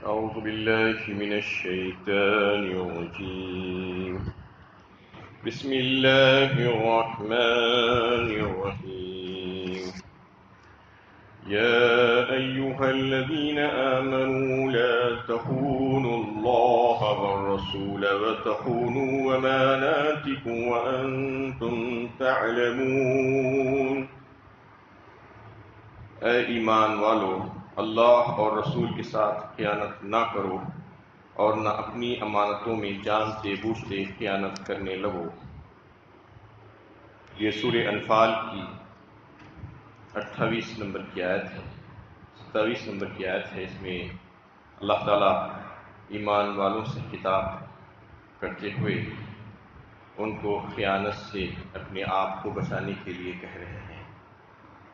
أعوذ بالله من الشيطان الرجيم بسم الله الرحمن الرحيم يا أيها الذين آمنوا لا تخونوا الله والرسول وتخونوا أماناتكم وأنتم تعلمون۔ اے ایمان والو، اللہ اور رسول کے ساتھ خیانت نہ کرو اور نہ اپنی امانتوں میں جانتے بوجھتے خیانت کرنے لگو۔ یہ سورہ انفال کی 28 نمبر کی آیت ہے، 27 نمبر کی آیت ہے۔ اس میں اللہ تعالیٰ ایمان والوں سے خطاب کرتے ہوئے ان کو خیانت سے اپنے آپ کو بچانے کے لیے کہہ رہے ہیں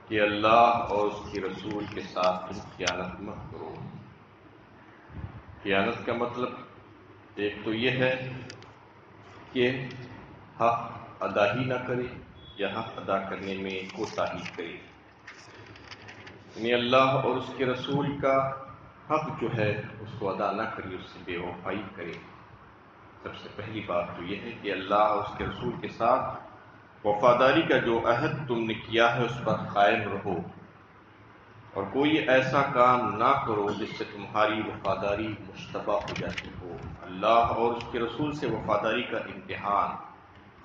کہ اللہ اور اس کے رسول کے ساتھ تم خیانت مت کرو۔ خیانت کا مطلب ایک تو یہ ہے کہ حق ادا ہی نہ کرے یا حق ادا کرنے میں کوتاہی کرے، یعنی اللہ اور اس کے رسول کا حق جو ہے اس کو ادا نہ کرے، اس سے بے وفائی کرے۔ سب سے پہلی بات تو یہ ہے کہ اللہ اور اس کے رسول کے ساتھ وفاداری کا جو عہد تم نے کیا ہے اس پر قائم رہو، اور کوئی ایسا کام نہ کرو جس سے تمہاری وفاداری مشتبہ ہو جاتی ہو۔ اللہ اور اس کے رسول سے وفاداری کا امتحان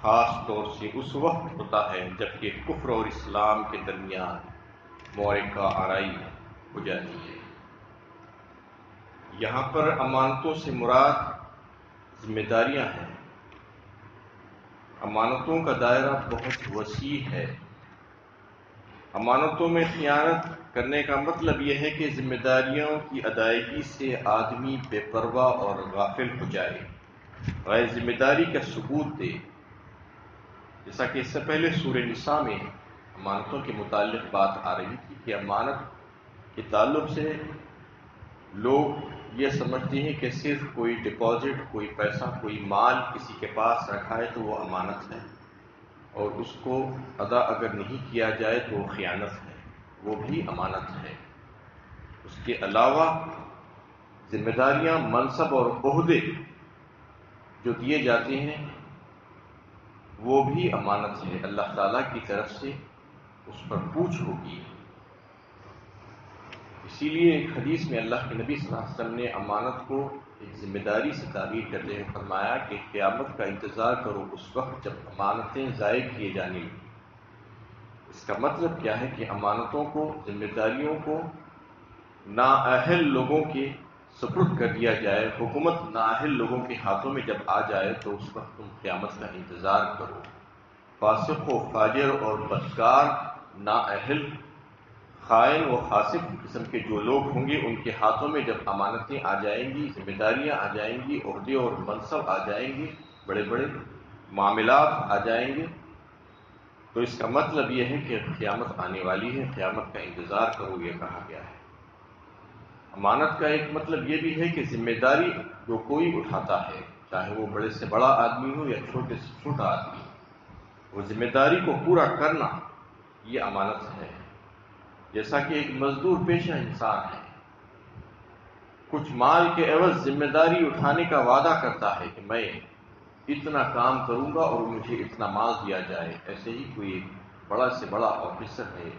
خاص طور سے اس وقت ہوتا ہے جب کہ کفر اور اسلام کے درمیان معرکہ آرائی ہو جاتی ہے۔ یہاں پر امانتوں سے مراد ذمہ داریاں ہیں۔ امانتوں کا دائرہ بہت وسیع ہے۔ امانتوں میں خیانت کرنے کا مطلب یہ ہے کہ ذمہ داریوں کی ادائیگی سے آدمی بے پرواہ اور غافل ہو جائے، غیر ذمہ داری کا ثبوت دے۔ جیسا کہ اس سے پہلے سورہ نساء میں امانتوں کے متعلق بات آ رہی تھی کہ امانت کے تعلق سے لوگ یہ سمجھتے ہیں کہ صرف کوئی ڈپازٹ، کوئی پیسہ، کوئی مال کسی کے پاس رکھا ہے تو وہ امانت ہے، اور اس کو ادا اگر نہیں کیا جائے تو وہ خیانت ہے، وہ بھی امانت ہے۔ اس کے علاوہ ذمہ داریاں، منصب اور عہدے جو دیے جاتے ہیں وہ بھی امانت ہے۔ اللہ تعالیٰ کی طرف سے اس پر پوچھ ہوگی۔ اسی لیے ایک حدیث میں اللہ کے نبی صلی اللہ علیہ وسلم نے امانت کو ایک ذمہ داری سے تعبیر کرتے ہوئے فرمایا کہ قیامت کا انتظار کرو اس وقت جب امانتیں ضائع کیے جانے لگیں۔ اس کا مطلب کیا ہے کہ امانتوں کو، ذمہ داریوں کو نااہل لوگوں کے سپرد کر دیا جائے، حکومت نااہل لوگوں کے ہاتھوں میں جب آ جائے تو اس وقت تم قیامت کا انتظار کرو۔ فاسق و فاجر اور بدکار، نااہل، خائن و فاسق قسم کے جو لوگ ہوں گے ان کے ہاتھوں میں جب امانتیں آ جائیں گی، ذمہ داریاں آ جائیں گی، عہدے اور منصب آ جائیں گے، بڑے بڑے معاملات آ جائیں گے، تو اس کا مطلب یہ ہے کہ قیامت آنے والی ہے، قیامت کا انتظار کرو، یہ کہا گیا ہے۔ امانت کا ایک مطلب یہ بھی ہے کہ ذمہ داری جو کوئی اٹھاتا ہے، چاہے وہ بڑے سے بڑا آدمی ہو یا چھوٹے سے چھوٹا آدمی، وہ ذمہ داری کو پورا کرنا یہ امانت ہے۔ جیسا کہ ایک مزدور پیشہ انسان ہے، کچھ مال کے عوض ذمہ داری اٹھانے کا وعدہ کرتا ہے کہ میں اتنا کام کروں گا اور مجھے اتنا مال دیا جائے۔ ایسے ہی کوئی ایک بڑا سے بڑا آفیسر ہے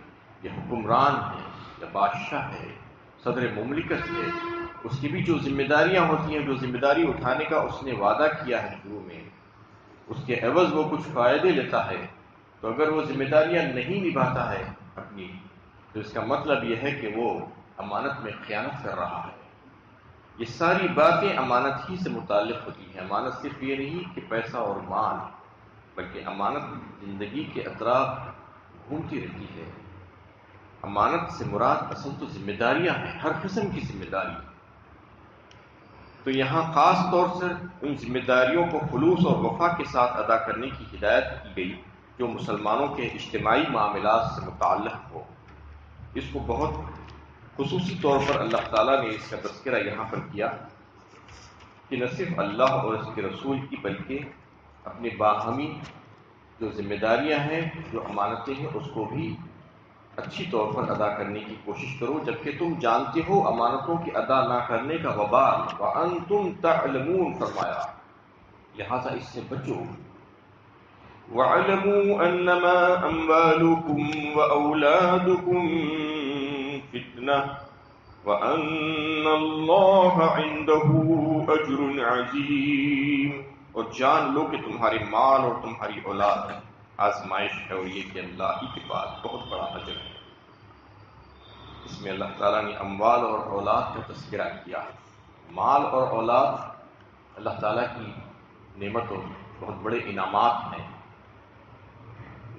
یا حکمران ہے یا بادشاہ ہے، صدر مملکت ہے، اس کی بھی جو ذمہ داریاں ہوتی ہیں، جو ذمہ داری اٹھانے کا اس نے وعدہ کیا ہے شروع میں، اس کے عوض وہ کچھ فائدے لیتا ہے، تو اگر وہ ذمہ داریاں نہیں نبھاتا ہے اپنی، تو اس کا مطلب یہ ہے کہ وہ امانت میں خیانت کر رہا ہے۔ یہ ساری باتیں امانت ہی سے متعلق ہوتی ہیں۔ امانت صرف یہ نہیں کہ پیسہ اور مال، بلکہ امانت زندگی کے اطراف گھومتی رہتی ہے۔ امانت سے مراد اصل تو ذمہ داریاں ہیں، ہر قسم کی ذمہ داری۔ تو یہاں خاص طور سے ان ذمہ داریوں کو خلوص اور وفا کے ساتھ ادا کرنے کی ہدایت کی گئی جو مسلمانوں کے اجتماعی معاملات سے متعلق ہو۔ اس کو بہت خصوصی طور پر اللہ تعالیٰ نے اس کا تذکرہ یہاں پر کیا کہ نہ صرف اللہ اور اس کے رسول کی بلکہ اپنے باہمی جو ذمہ داریاں ہیں، جو امانتیں ہیں، اس کو بھی اچھی طور پر ادا کرنے کی کوشش کرو جبکہ تم جانتے ہو امانتوں کی ادا نہ کرنے کا وبال، وَأَنْتُمْ تَعْلَمُونَ فرمایا، لہذا اس سے بچو۔ وَاعْلَمُوا أَنَّمَا أَمْوَالُكُمْ وَأَوْلَادُكُمْ فِتْنَةٌ وَأَنَّ اللَّهَ عِندَهُ أَجْرٌ عَظِيمٌ، اور جان لو کہ تمہارے مال اور تمہاری اولاد آزمائش ہے، اور یہ کہ اللہ ہی کے پاس بہت بڑا اجر ہے۔ اس میں اللہ تعالیٰ نے اموال اور اولاد کا تذکرہ کیا۔ مال اور اولاد اللہ تعالیٰ کی نعمت اور بہت بڑے انعامات ہیں۔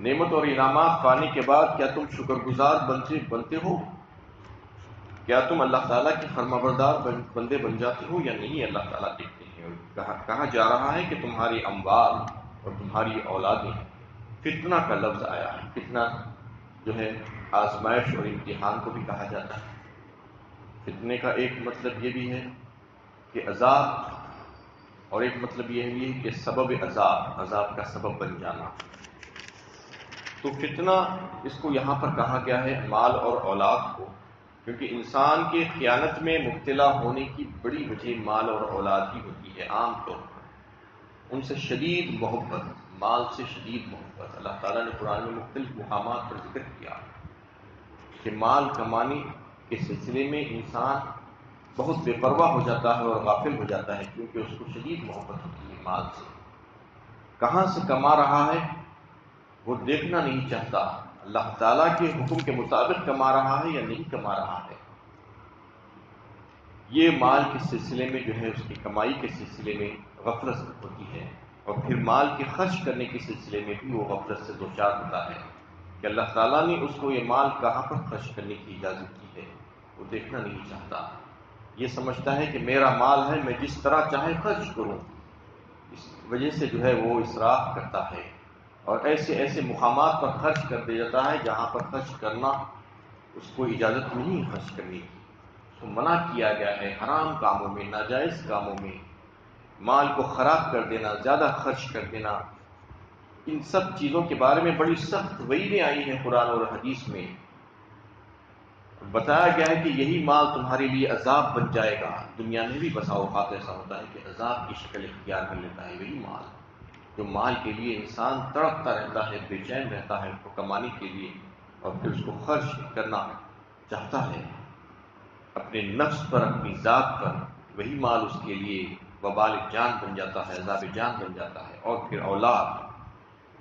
نعمت اور انعامات پانے کے بعد کیا تم شکر گزار بنتے ہو؟ کیا تم اللہ تعالیٰ کے فرما بردار بندے بن جاتے ہو یا نہیں؟ اللہ تعالیٰ دیکھتے ہیں۔ اور کہا جا رہا ہے کہ تمہاری اموال اور تمہاری اولادیں، فتنہ کا لفظ آیا ہے۔ فتنہ جو ہے آزمائش اور امتحان کو بھی کہا جاتا ہے۔ فتنے کا ایک مطلب یہ بھی ہے کہ عذاب، اور ایک مطلب یہ بھی ہے کہ سبب عذاب کا سبب بن جانا۔ تو فتنہ اس کو یہاں پر کہا گیا ہے مال اور اولاد کو، کیونکہ انسان کے خیانت میں مبتلا ہونے کی بڑی وجہ مال اور اولاد ہی ہوتی ہے۔ عام طور پر ان سے شدید محبت، مال سے شدید محبت۔ اللہ تعالیٰ نے قرآن میں مختلف مقامات پر ذکر کیا کہ مال کمانے کے سلسلے میں انسان بہت بے پرواہ ہو جاتا ہے اور غافل ہو جاتا ہے، کیونکہ اس کو شدید محبت ہوتی ہے مال سے۔ کہاں سے کما رہا ہے وہ دیکھنا نہیں چاہتا، اللہ تعالیٰ کے حکم کے مطابق کما رہا ہے یا نہیں کما رہا ہے۔ یہ مال کے سلسلے میں جو ہے اس کی کمائی کے سلسلے میں غفلت ہوتی ہے، اور پھر مال کے خرچ کرنے کے سلسلے میں بھی وہ غفلت سے دوچار ہوتا ہے کہ اللہ تعالیٰ نے اس کو یہ مال کہاں پر خرچ کرنے کی اجازت کی ہے، وہ دیکھنا نہیں چاہتا۔ یہ سمجھتا ہے کہ میرا مال ہے، میں جس طرح چاہے خرچ کروں، اس وجہ سے جو ہے وہ اسراف کرتا ہے اور ایسے مقامات پر خرچ کر دے جاتا ہے جہاں پر خرچ کرنا اس کو اجازت نہیں خرچ کرنے کی، اس کو منع کیا گیا ہے۔ حرام کاموں میں، ناجائز کاموں میں مال کو خراب کر دینا، زیادہ خرچ کر دینا، ان سب چیزوں کے بارے میں بڑی سخت وعیدیں آئی ہیں قرآن اور حدیث میں۔ بتایا گیا ہے کہ یہی مال تمہارے لیے عذاب بن جائے گا۔ دنیا میں بھی بسا اوقات ایسا ہوتا ہے کہ عذاب کی شکل اختیار کر لیتا ہے وہی مال، جو مال کے لیے انسان تڑپتا رہتا ہے، بے چین رہتا ہے اس کو کمانے کے لیے، اور پھر اس کو خرچ کرنا چاہتا ہے اپنے نفس پر، اپنی ذات پر، وہی مال اس کے لیے وبال جان بن جاتا ہے، عذاب جان بن جاتا ہے۔ اور پھر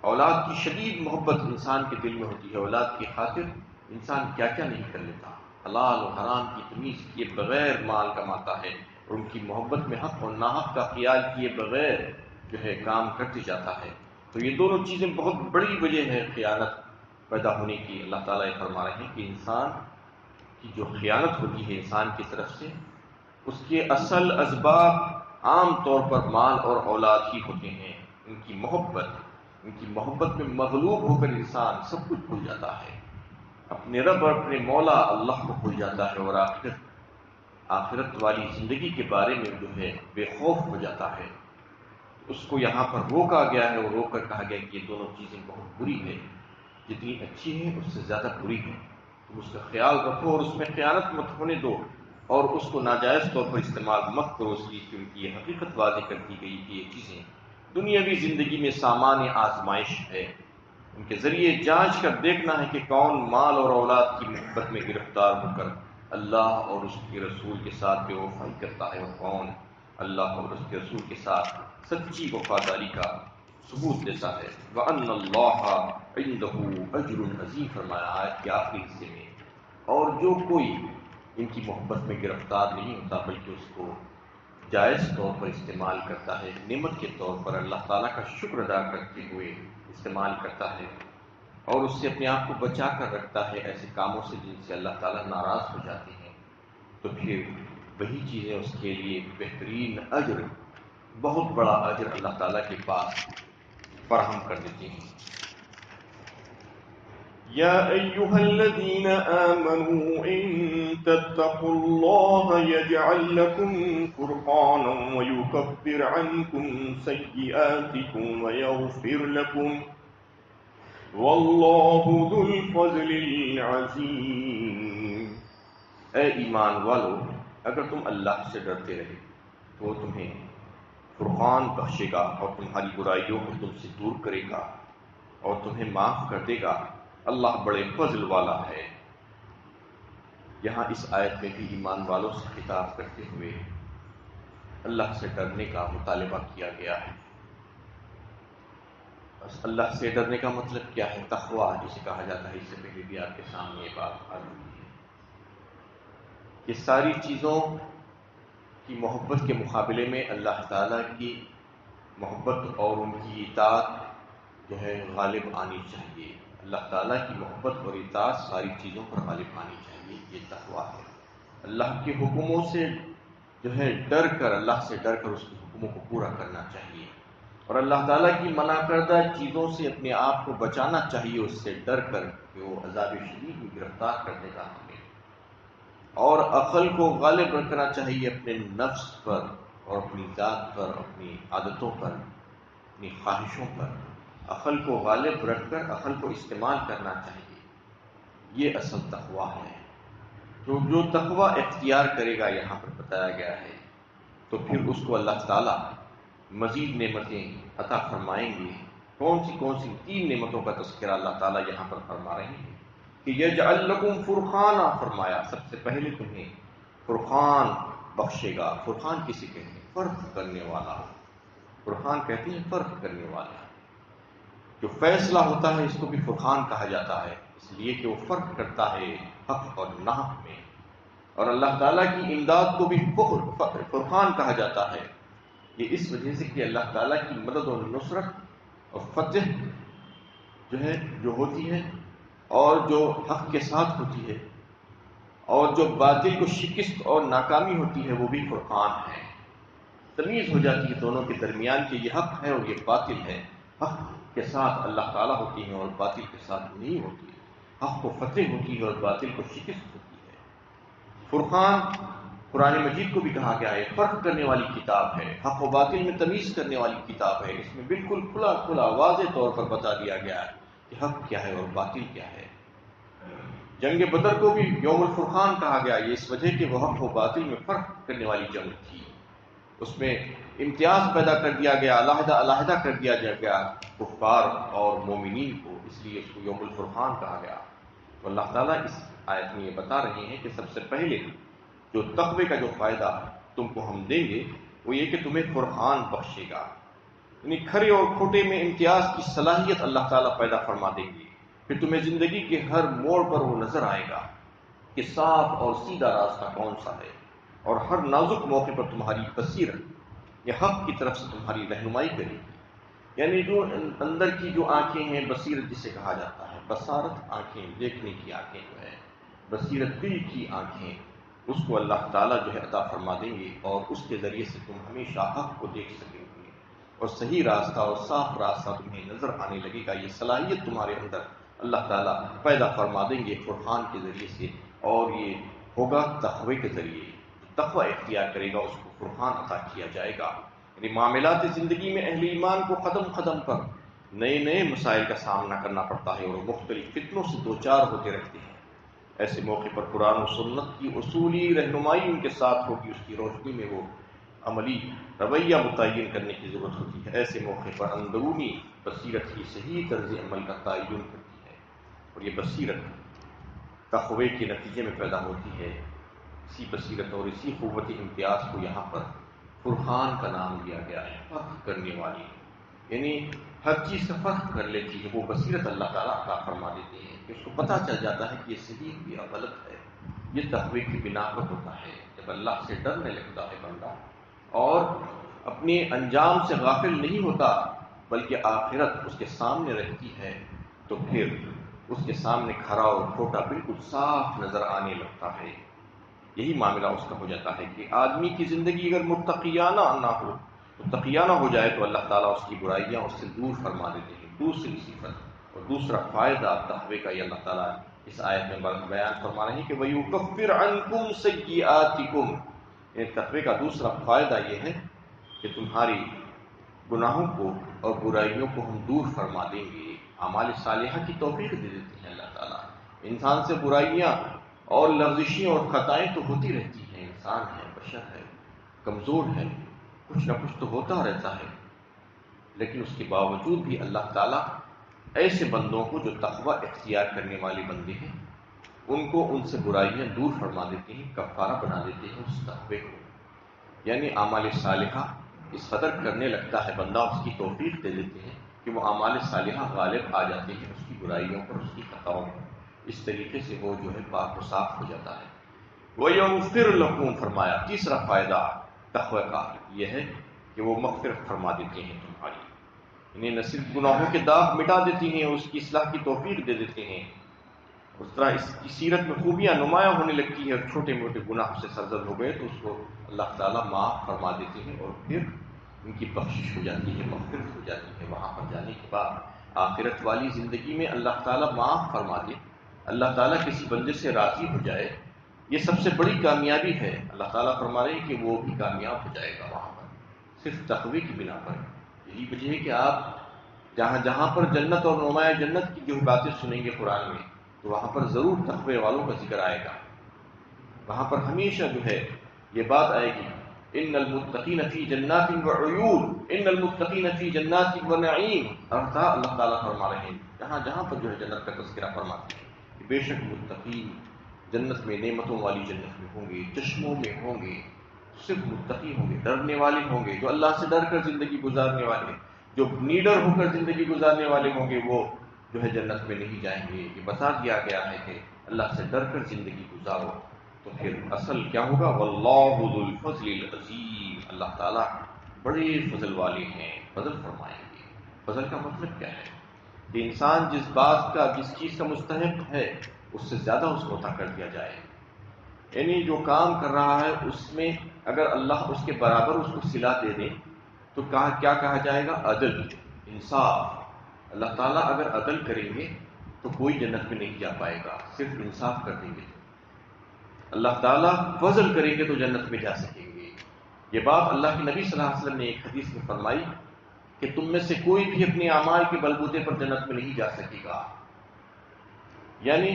اولاد کی شدید محبت انسان کے دل میں ہوتی ہے۔ اولاد کی خاطر انسان کیا کیا نہیں کر لیتا، حلال و حرام کی تمیز کیے بغیر مال کماتا ہے، اور ان کی محبت میں حق اور ناحق کا خیال کیے بغیر جو ہے کام کرتے جاتا ہے۔ تو یہ دونوں چیزیں بہت بڑی وجہ ہے خیانت پیدا ہونے کی۔ اللہ تعالیٰ یہ فرما رہے ہیں کہ انسان کی جو خیانت ہوتی ہے انسان کی طرف سے، اس کے اصل اسباب عام طور پر مال اور اولاد ہی ہوتے ہیں۔ ان کی محبت میں مغلوب ہو کر انسان سب کچھ بھول جاتا ہے، اپنے رب اور اپنے مولا اللہ کو بھول جاتا ہے، اور آخرت والی زندگی کے بارے میں جو ہے بے خوف ہو جاتا ہے۔ اس کو یہاں پر روکا گیا ہے، اور روک کر کہا گیا کہ یہ دونوں چیزیں بہت بری ہیں، جتنی اچھی ہیں اس سے زیادہ بری ہیں، تم اس کا خیال رکھو اور اس میں خیانت مت ہونے دو، اور اس کو ناجائز طور پر استعمال مت کرو، اس کی کیونکہ یہ حقیقت واضح کر دی گئی کہ یہ چیزیں دنیاوی زندگی میں سامان آزمائش ہے، ان کے ذریعے جانچ کر دیکھنا ہے کہ کون مال اور اولاد کی محبت میں گرفتار ہو کر اللہ اور اس کے رسول کے ساتھ بے وفائی کرتا ہے، اور کون اللہ اور اس کے رسول کے ساتھ سچی وفاداری کا ثبوت دیتا ہے۔ وَأَنَّ اللَّهَ عِندَهُ أَجْرٌ عَظِيمٌ فرمایا آیت کے آخری حصے میں۔ اور جو کوئی ان کی محبت میں گرفتار نہیں ہوتا بلکہ اس کو جائز طور پر استعمال کرتا ہے، نعمت کے طور پر اللہ تعالیٰ کا شکر ادا کرتے ہوئے استعمال کرتا ہے، اور اس سے اپنے آپ کو بچا کر رکھتا ہے ایسے کاموں سے جن سے اللہ تعالیٰ ناراض ہو جاتے ہیں، تو پھر وہی چیزیں اس کے لیے بہترین اجر، بہت بڑا اجر اللہ تعالیٰ کے پاس فراہم کر دیتے ہیں۔ یا ایھا الذین آمنوا ان تتقوا اللہ یجعل لکم فرقانا ویکفر عنکم سیئاتکم واللہ ذو الفضل العظیم۔ اے ایمان والو، اگر تم اللہ سے ڈرتے رہے تو وہ تمہیں فرقان بخشے گا اور تمہاری برائیوں کو تم سے دور کرے گا اور تمہیں معاف کر دے گا۔ اللہ بڑے فضل والا ہے۔ یہاں اس آیت میں بھی ایمان والوں سے خطاب کرتے ہوئے اللہ سے ڈرنے کا مطالبہ کیا گیا ہے۔ بس اللہ سے ڈرنے کا مطلب کیا ہے؟ تقویٰ جسے کہا جاتا ہے، اس سے پہلے بھی آپ کے سامنے یہ بات آ چکی ہے۔ یہ ساری چیزوں کی محبت کے مقابلے میں اللہ تعالیٰ کی محبت اور ان کی اطاعت جو ہے غالب آنی چاہیے۔ اللہ تعالیٰ کی محبت اور اطاعت ساری چیزوں پر غالب آنی چاہیے، یہ تقویٰ ہے۔ اللہ کے حکموں سے جو ہے ڈر کر، اللہ سے ڈر کر اس کے حکموں کو پورا کرنا چاہیے، اور اللہ تعالیٰ کی منع کردہ چیزوں سے اپنے آپ کو بچانا چاہیے، اس سے ڈر کر کہ وہ عذاب شدید میں گرفتار کر دے گا ہمیں۔ اور عقل کو غالب رکھنا چاہیے اپنے نفس پر اور اپنی ذات پر، اپنی عادتوں پر، اپنی خواہشوں پر۔ عقل کو غالب رکھ کر عقل کو استعمال کرنا چاہیے، یہ اصل تقویٰ ہے۔ تو جو تقویٰ اختیار کرے گا، یہاں پر بتایا گیا ہے، تو پھر اس کو اللہ تعالیٰ مزید نعمتیں عطا فرمائیں گے۔ کون سی 3 نعمتوں کا تذکرہ اللہ تعالیٰ یہاں پر فرما رہے ہیں کہ یجعل لکم فرقانا، فرمایا سب سے پہلے تمہیں فرقان بخشے گا۔ فرقان کسی کہتے ہیں؟ فرق کرنے والا۔ فرقان کہتے ہیں فرق کرنے والا، جو فیصلہ ہوتا ہے اس کو بھی فرقان کہا جاتا ہے، اس لیے کہ وہ فرق کرتا ہے حق اور ناحق میں۔ اور اللہ تعالیٰ کی امداد کو بھی فرقان کہا جاتا ہے، یہ اس وجہ سے کہ اللہ تعالیٰ کی مدد اور نصرت اور فتح جو ہوتی ہے، اور جو حق کے ساتھ ہوتی ہے، اور جو باطل کو شکست اور ناکامی ہوتی ہے، وہ بھی فرقان ہے۔ تمیز ہو جاتی ہے دونوں کے درمیان کہ یہ حق ہے اور یہ باطل ہے۔ حق کے ساتھ اللہ تعالیٰ ہوتی ہے اور باطل کے ساتھ نہیں ہوتی ہے۔ حق کو فتح ہوتی ہے اور باطل کو شکست ہوتی ہے۔ فرقان قرآن مجید کو بھی کہا گیا ہے، فرق کرنے والی کتاب ہے، حق و باطل میں تمیز کرنے والی کتاب ہے۔ اس میں بالکل کھلا واضح طور پر بتا دیا گیا ہے کہ حق کیا ہے اور باطل کیا ہے۔ جنگ بدر کو بھی یوم الفرقان کہا گیا، یہ اس وجہ کہ وہ حق و باطل میں فرق کرنے والی جنگ تھی۔ اس میں امتیاز پیدا کر دیا گیا، علیحدہ کر دیا گیا کفار اور مومنین کو، اس لیے اس کو یوم الفرقان کہا گیا۔ تو اللہ تعالیٰ اس آیت میں یہ بتا رہے ہیں کہ سب سے پہلے جو تقوی کا جو فائدہ تم کو ہم دیں گے وہ یہ کہ تمہیں فرقان بخشے گا، یعنی کھرے اور کھوٹے میں امتیاز کی صلاحیت اللہ تعالیٰ پیدا فرما دیں گے۔ پھر تمہیں زندگی کے ہر موڑ پر وہ نظر آئے گا کہ صاف اور سیدھا راستہ کون سا ہے، اور ہر نازک موقع پر تمہاری بصیرت یہ حق کی طرف سے تمہاری رہنمائی کرے گی۔ یعنی جو اندر کی جو آنکھیں ہیں، بصیرت جسے کہا جاتا ہے، بصارت آنکھیں، دیکھنے کی آنکھیں جو ہے، بصیرت دل کی آنکھیں، اس کو اللہ تعالیٰ جو ہے عطا فرما دیں گے، اور اس کے ذریعے سے تم ہمیشہ حق کو دیکھ سکیں گے، اور صحیح راستہ اور صاف راستہ تمہیں نظر آنے لگے گا۔ یہ صلاحیت تمہارے اندر اللہ تعالیٰ پیدا فرما دیں گے فرقان کے ذریعے سے، اور یہ ہوگا تقوی کے ذریعے۔ تقوی اختیار کرے گا اس کو فرقان عطا کیا جائے گا۔ یعنی معاملات زندگی میں اہل ایمان کو قدم قدم پر نئے مسائل کا سامنا کرنا پڑتا ہے، اور مختلف فتنوں سے دوچار ہوتے رہتے ہیں۔ ایسے موقع پر قرآن و سنت کی اصولی رہنمائی ان کے ساتھ ہوگی، اس کی روشنی میں وہ عملی رویہ متعین کرنے کی ضرورت ہوتی ہے۔ ایسے موقع پر اندرونی بصیرت کی صحیح طرز عمل کا تعین کرتی ہے، اور یہ بصیرت تقوی کے نتیجے میں پیدا ہوتی ہے۔ اسی بصیرت اور اسی قوت امتیاز کو یہاں پر فرقان کا نام دیا گیا ہے، فرق کرنے والی، یعنی ہر چیز کا فرق کر لیتی ہے وہ بصیرت اللہ تعالیٰ عطا فرما دیتے ہیں کہ اس کو پتہ چل جاتا ہے کہ یہ صحیح یا غلط ہے۔ یہ تقوی کی بنا پر ہوتا ہے، جب اللہ سے ڈرنے لگتا ہے بندہ اور اپنے انجام سے غافل نہیں ہوتا، بلکہ آخرت اس کے سامنے رہتی ہے، تو پھر اس کے سامنے کھرا اور کھوٹا بالکل صاف نظر آنے لگتا ہے۔ یہی معاملہ اس کا ہو جاتا ہے کہ آدمی کی زندگی اگر متقیانہ نہ ہو، متقیانہ ہو جائے تو اللہ تعالیٰ اس کی برائیاں اس سے دور فرما دیتے ہیں۔ دوسری صفت اور دوسرا فائدہ تقوی کا یہ اللہ تعالیٰ اس آیت میں بیان فرما رہے ہیں کہ وَيُكَفِّرْ عَنْكُمْ سَيِّئَاتِكُمْ، یعنی تقوی کا دوسرا فائدہ یہ ہے کہ تمہاری گناہوں کو اور برائیوں کو ہم دور فرما دیں گے۔ اعمال صالحہ کی توفیق دے دیتے ہیں اللہ تعالیٰ. انسان سے برائیاں اور لغزشیں اور خطائیں تو ہوتی رہتی ہیں، انسان ہے، بشر ہے، کمزور ہے، کچھ نہ کچھ تو ہوتا رہتا ہے، لیکن اس کے باوجود بھی اللہ تعالیٰ ایسے بندوں کو جو تقوی اختیار کرنے والے بندے ہیں ان کو ان سے برائیاں دور فرما دیتے ہیں، کفارہ بنا دیتے ہیں اس تقوی کو. یعنی اعمال صالحہ اس قدر کرنے لگتا ہے بندہ، اس کی توفیق دے دیتے ہیں کہ وہ اعمال صالحہ غالب آ جاتے ہیں اس کی برائیوں پر، اس کی خطاؤں پر. اس طریقے سے وہ جو ہے پاک و صاف ہو جاتا ہے. وَيَغْفِرْ لَكُمْ فرمایا. تیسرا فائدہ تقوی کا یہ ہے کہ وہ مغفرت فرما دیتے ہیں تمہاری، انہیں نہ صرف گناہوں کے داغ مٹا دیتی ہیں، اس کی اصلاح کی توفیق دے دیتے ہیں. اس طرح اس کی سیرت میں خوبیاں نمایاں ہونے لگتی ہے، اور چھوٹے موٹے گناہ سے سرزد ہو گئے تو اس کو اللہ تعالیٰ معاف فرما دیتے ہیں، اور پھر ان کی بخشش ہو جاتی ہے، مغفرت ہو جاتی ہے. وہاں پر جانے کے بعد آخرت والی زندگی میں اللہ تعالیٰ معاف فرما دے، اللہ تعالیٰ کسی بندے سے راضی ہو جائے، یہ سب سے بڑی کامیابی ہے. اللہ تعالیٰ فرما رہے ہیں کہ وہ بھی کامیاب ہو جائے گا وہاں پر، صرف تقوی کی بنا پر. یہی وجہ ہے کہ آپ جہاں جہاں پر جنت اور نمایاں جنت کی جو باتیں سنیں گے قرآن میں، تو وہاں پر ضرور تقوی والوں کا ذکر آئے گا. وہاں پر ہمیشہ جو ہے یہ بات آئے گی، ان المتقین فی جنات وعیون، ان المتقین فی جنات ونعیم. اللہ تعالیٰ فرما رہے ہیں جہاں جہاں پر جو ہے جنت کا تذکرہ فرماتے ہیں کہ بے شک متقین جنت میں، نعمتوں والی جنت میں ہوں گے، چشموں میں ہوں گے. صرف متقی ہوں گے، ڈرنے والے ہوں گے، جو اللہ سے ڈر کر زندگی گزارنے والے، جو نیڈر ہو کر زندگی گزارنے والے ہوں گے، وہ جو ہے جنت میں نہیں جائیں گے. یہ بتا دیا گیا ہے کہ اللہ سے ڈر کر زندگی گزارو. تو پھر اصل کیا ہوگا؟ واللہ ذو الفضل العظیم. اللہ تعالیٰ بڑے فضل والے ہیں، فضل فرمائیں گے. فضل کا مطلب کیا ہے؟ کہ انسان جس بات کا، جس چیز کا مستحق ہے اس سے زیادہ اس کو عطا کر دیا جائے. یعنی جو کام کر رہا ہے اس میں اگر اللہ اس کے برابر اس کو صلہ دے دے تو کیا کہا جائے گا؟ عدل، انصاف. اللہ تعالیٰ اگر عدل کریں گے تو کوئی جنت میں نہیں جا پائے گا، صرف انصاف کر دیں گے. اللہ تعالیٰ فضل کریں گے تو جنت میں جا سکیں گے. یہ بات اللہ کے نبی صلی اللہ علیہ وسلم نے ایک حدیث میں فرمائی کہ تم میں سے کوئی بھی اپنے اعمال کے بلبوتے پر جنت میں نہیں جا سکے گا. یعنی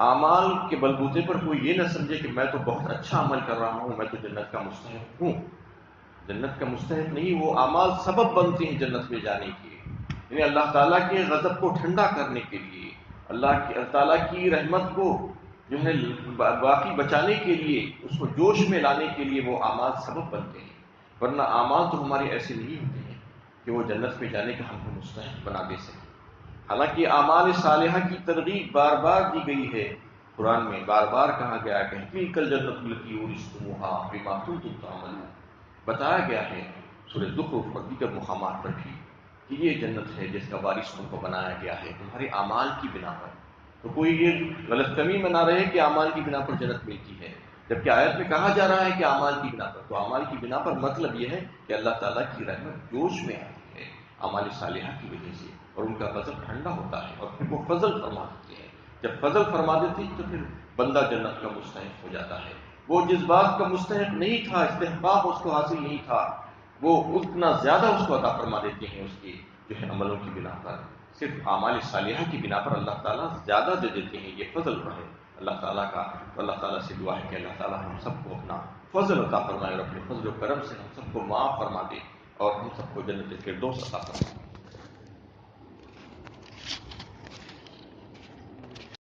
اعمال کے بلبوتے پر کوئی یہ نہ سمجھے کہ میں تو بہت اچھا عمل کر رہا ہوں، میں تو جنت کا مستحق ہوں. جنت کا مستحق نہیں، وہ اعمال سبب بنتے ہیں جنت میں جانے کے. یعنی اللہ تعالیٰ کے غضب کو ٹھنڈا کرنے کے لیے، اللہ تعالیٰ کی رحمت کو جو ہے باقی بچانے کے لیے، اس کو جوش میں لانے کے لیے وہ اعمال سبب بنتے ہیں. ورنہ اعمال تو ہمارے ایسے نہیں ہوتے ہیں کہ وہ جنت میں جانے کا ہم کو مستحق بنا دے سکیں. حالانکہ اعمال صالحہ کی ترغیب بار بار دی گئی ہے قرآن میں، بار بار کہا گیا کہ تلک الجنۃ التی اورثتموها بما کنتم تعملون. بتایا گیا ہے سورہ زخرف اور دیگر مقامات پر بھی کہ یہ جنت ہے جس کا وارث تم کو بنایا گیا ہے تمہارے اعمال کی بنا پر. تو کوئی یہ غلط فہمی میں نہ رہے کہ اعمال کی بنا پر جنت ملتی ہے، جبکہ آیت میں کہا جا رہا ہے کہ اعمال کی بنا پر. تو اعمال کی بنا پر مطلب یہ ہے کہ اللہ تعالیٰ کی رحمت جوش میں آتی ہے اعمال صالحہ کی وجہ سے، اور ان کا غضب ٹھنڈا ہوتا ہے، اور پھر وہ فضل فرما دیتے ہیں. جب فضل فرما دیتے ہیں تو پھر بندہ جنت کا مستحق ہو جاتا ہے. وہ جس بات کا مستحق نہیں تھا، استحقاق اس کو حاصل نہیں تھا، وہ اتنا زیادہ اس کو عطا فرما دیتے ہیں اس کی جو ہے عملوں کی بنا پر. صرف اعمال صالحہ کی بنا پر اللہ تعالیٰ زیادہ دے دیتے ہیں. یہ فضل ہے اللہ تعالیٰ کا. اللہ تعالیٰ سے دعا ہے کہ اللہ تعالیٰ ہم سب کو اپنا فضل عطا فرمائے، اور اپنے فضل و کرم سے ہم سب کو معاف فرما دے، اور ہم سب کو جنت الفردوس عطا فرمائے.